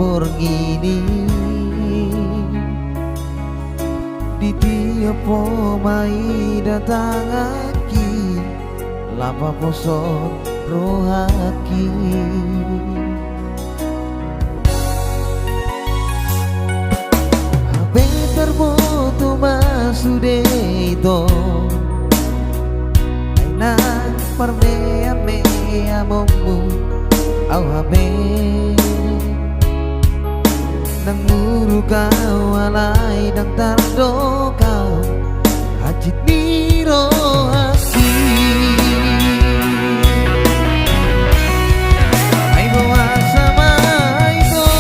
Lamborghini di tiap pomai datang aki lapa poso rohaki habe terboto masude itu aina parmea mea mombu au habe nang muru kau alai nang tardo kau hajit niro haki ai bawa sama itu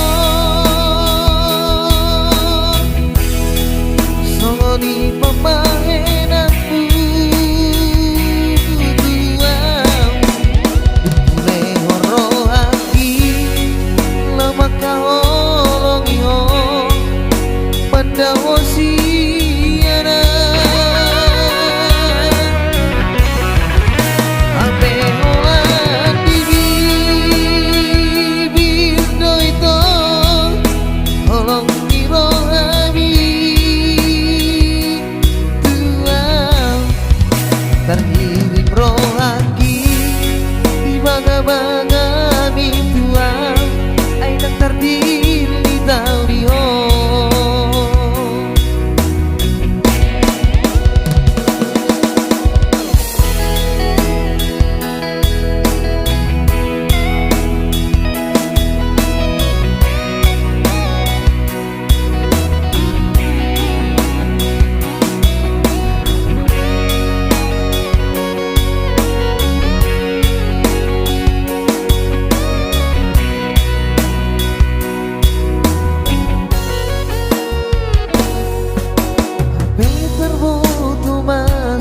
songoni pemain aku tuang dukule horo haki lama kau Pandawa siana Ape olan di bibir doito Holong kiro abi tuang terhirim rohaki di bangga-bangga mi tuang ay nang terdiri tau diho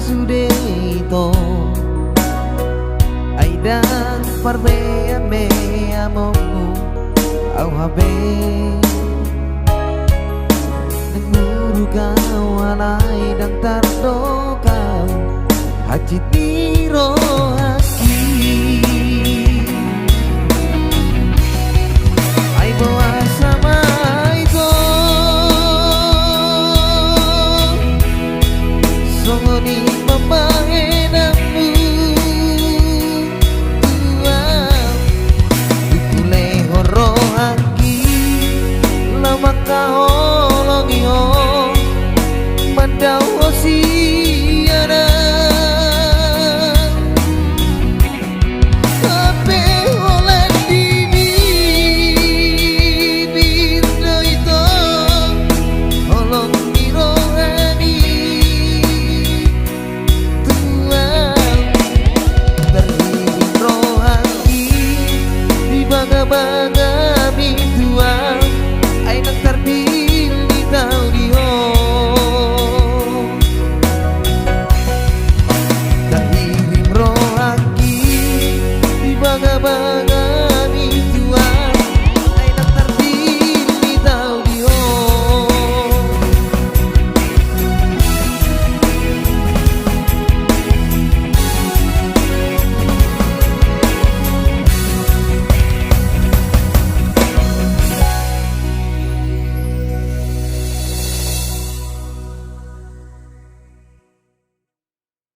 Sudeito Aidan parmea mea momu au habe nenguru kau alai dan tardo kau hajit niro haki ai bawa sama itu songoni pemain aku tuang dukule horo haki lama kau longi ho mandau siana ape olan di bibir doito holong niro hani bangga mi tuang ay nang tardil di tau diho dahirim rohaki di bangga